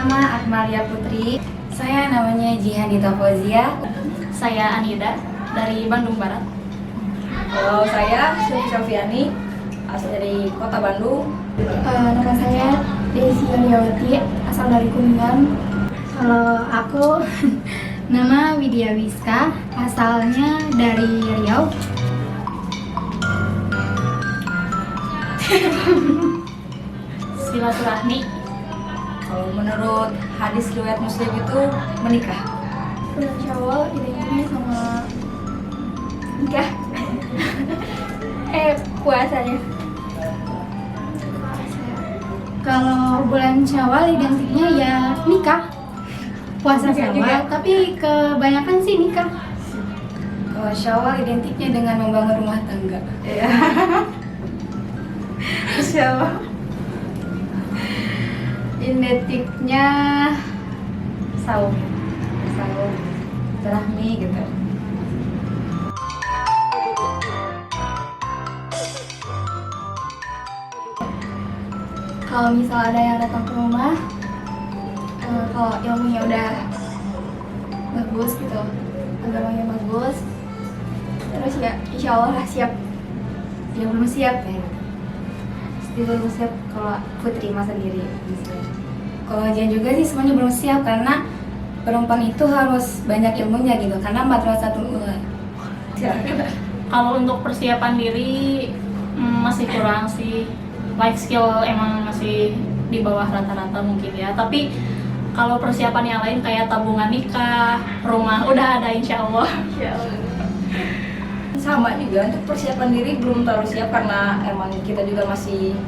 nama Akmalia Putri. Saya namanya Jihanita Fauzia. Saya Anida dari Bandung Barat. Kalau saya Sri Syafiani, asal dari Kota Bandung. Nama saya Desi Yuliawati, asal dari Kuningan. Kalau aku nama Widya Wiska, asalnya dari Riau. Silaturahmi. Kalau menurut hadis riwayat Muslim itu menikah. Bulan Syawal identiknya sama nikah. Puasanya. Kalau bulan Syawal identiknya ya nikah. Puasa Nikah Syawal, juga. tapi kebanyakan sih nikah. Kalau Syawal identiknya dengan membangun rumah tangga. Iya. Siapa? Identiknya saum, rahmi gitu. Kalau misal ada yang datang ke rumah, kalau ilmunya udah bagus gitu, agamanya bagus, terus ya insya Allah lah siap. Ya belum siap ya. Belum siap kalau Putri mah sendiri. Kalau Jian juga sih semuanya belum siap karena perempuan itu harus banyak ilmunya gitu karena madrasatul ula. Kalau untuk persiapan diri masih kurang sih. Life skill emang masih di bawah rata-rata mungkin ya. Tapi kalau persiapan yang lain kayak tabungan nikah, rumah udah ada insya Allah. Sama juga untuk persiapan diri belum terlalu siap karena emang kita juga masih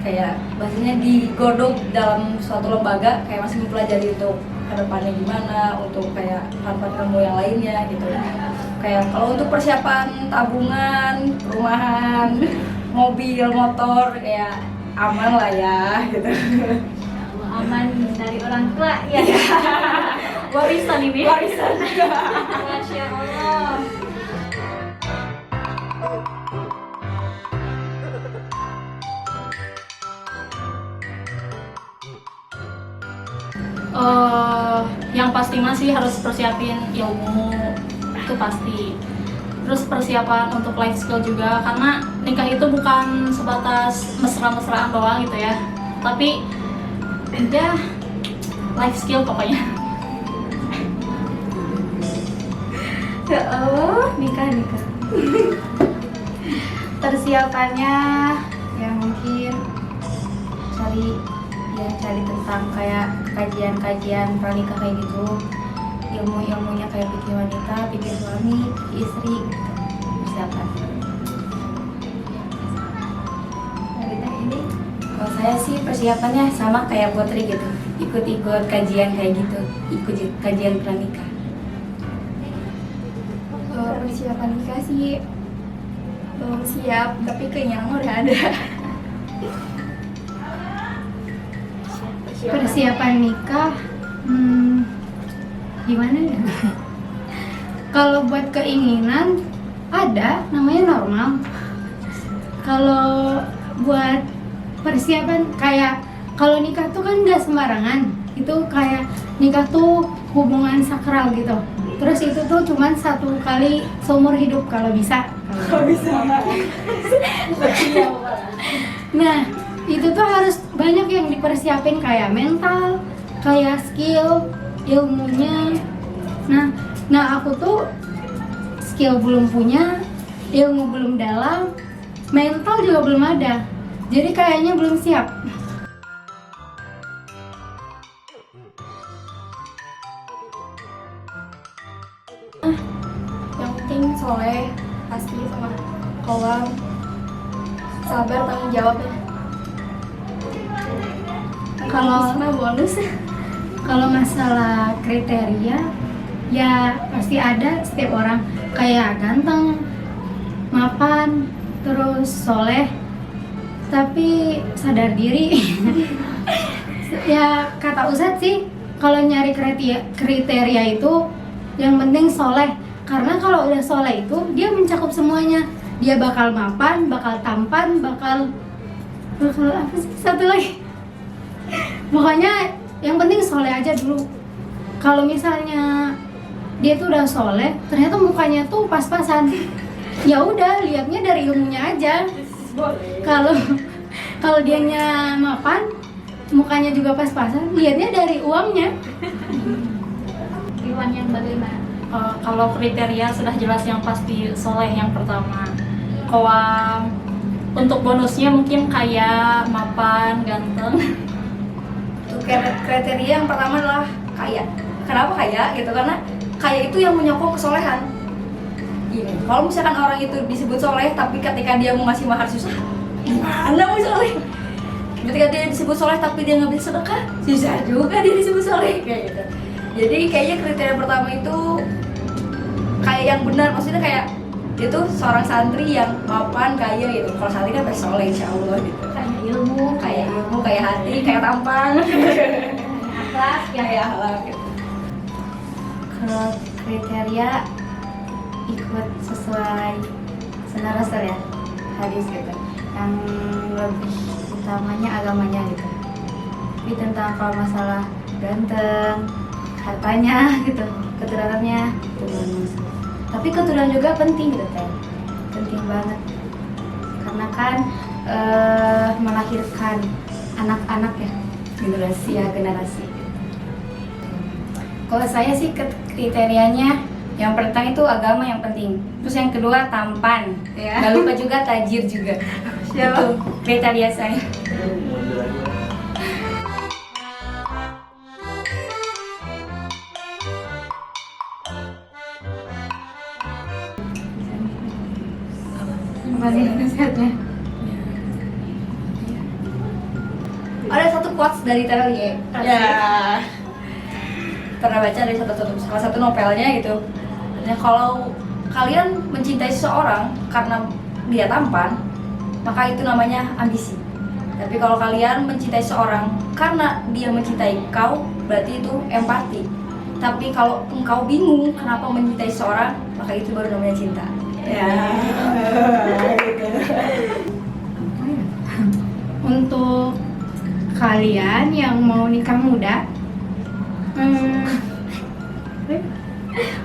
kayak bahasanya digodok dalam suatu lembaga, kayak masih mempelajari untuk kedepannya gimana, untuk kayak tanpa ilmu yang lainnya gitu. Kayak kalau untuk persiapan tabungan, perumahan, mobil, motor, ya aman lah ya gitu. Aman dari orang tua ya. Warisan ini. Warisan. Masya Allah. Yang pasti masih harus persiapin ilmu itu pasti. Terus persiapan untuk life skill juga karena nikah itu bukan sebatas mesra-mesraan doang gitu ya. Tapi ya life skill pokoknya. Ya Allah, nikah. Persiapannya ya mungkin cari tentang kayak kajian pranikah kayak gitu, ilmunya kayak fikih wanita, fikih suami, fikih istri gitu. Persiapan. Ini Kalau saya sih persiapannya sama kayak Putri gitu, ikut kajian kayak gitu, ikut kajian pranikah. persiapan nikah sih belum siap, tapi kayaknya udah ada. Persiapan nikah, gimana ya? Kalau buat keinginan ada, namanya normal. Kalau buat persiapan kayak kalau nikah tuh kan nggak sembarangan. Itu kayak nikah tuh hubungan sakral gitu. Terus itu tuh cuman satu kali seumur hidup kalau bisa. Nah, itu tuh harus banyak yang dipersiapin kayak mental, kayak skill, ilmunya. Nah aku tuh skill belum punya, ilmu belum dalam, mental juga belum ada. Jadi kayaknya belum siap. Yang penting soleh, pasti sama kawan, sabar, tanggung jawab ya. Kalau bonus Kalau masalah kriteria, ya pasti ada setiap orang. Kayak ganteng, mapan, terus soleh, tapi sadar diri. Ya kata Ustadz sih, kalau nyari kriteria itu yang penting soleh. Karena kalau udah soleh itu dia mencakup semuanya. Dia bakal mapan, bakal tampan, bakal apa sih satu lagi? Pokoknya yang penting soleh aja dulu. Kalau misalnya dia tuh udah soleh, ternyata mukanya tuh pas-pasan, ya udah lihatnya dari ilmunya aja. Kalau kalau dianya mapan, mukanya juga pas-pasan, lihatnya dari uangnya. Iwan yang bagaimana? Kalau kriteria sudah jelas yang pasti soleh yang pertama. Kalau untuk bonusnya mungkin kayak mapan, ganteng. Untuk kriteria yang pertama adalah kaya. Kenapa kaya gitu? Karena kaya itu yang menyokong kesolehan. Gini, kalau misalkan orang itu disebut soleh tapi ketika dia mau ngasih mahar susah, gimana mau soleh? Ketika dia disebut soleh tapi dia nggak bisa sedekah, susah juga dia disebut soleh kayak gitu. Jadi kayaknya kriteria pertama itu kayak yang benar, maksudnya kayak dia tuh seorang santri yang mapan, kaya gitu. Kalau santri kan pasti soleh insya Allah gitu. Kayak ilmu, kayak hati, kayak tampang, Akhlak ya kayak akhlak gitu. Kalau kriteria ikut sesuai sunnah Rasul ya, hadis gitu. Yang lebih utamanya agamanya gitu. Tapi tentang kalau masalah ganteng, hartanya gitu, keturunannya itu bonus. Tapi keturunan juga penting gitu teh, penting banget. Karena kan melahirkan anak-anak ya, generasi. Kalau saya sih kriterianya yang pertama itu agama yang penting, terus yang kedua tampan, Ya. nggak lupa juga tajir juga. Siapa? Itu kriteria saya. Apa nih nasihatnya? Ada satu quotes dari Terelie. Ya. Pernah baca dari salah satu novelnya gitu. Dan kalau kalian mencintai seseorang karena dia tampan, maka itu namanya ambisi. Tapi kalau kalian mencintai seseorang karena dia mencintai kau, berarti itu empati. Tapi kalau engkau bingung kenapa mencintai seseorang, maka itu baru namanya cinta. Ya. Untuk kalian yang mau nikah muda,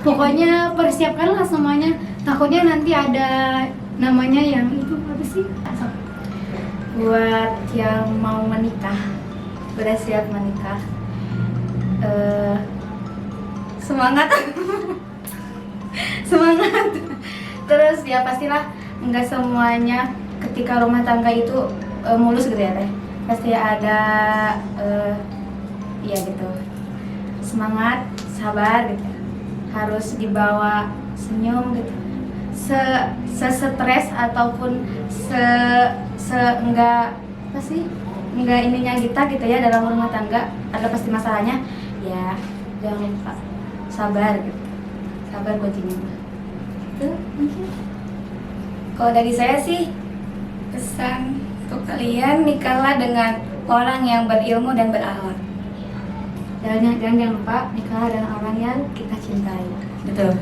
pokoknya persiapkanlah semuanya. Takutnya nanti ada namanya yang itu apa sih? Buat yang mau menikah, udah siap menikah, semangat. Semangat. Terus ya pastilah nggak semuanya ketika rumah tangga itu mulus gitu ya teh, pasti ada ya gitu, semangat, sabar gitu, harus dibawa senyum gitu, stres ataupun enggak apa sih, enggak ininya kita gitu ya, dalam rumah tangga ada pasti masalahnya ya, jangan lupa sabar gitu, sabar kuncinya. Itu mungkin kalau dari saya sih pesan untuk kalian, nikahlah dengan orang yang berilmu dan berakhlak. Jangan lupa nikahlah dengan orang yang kita cintai. Betul.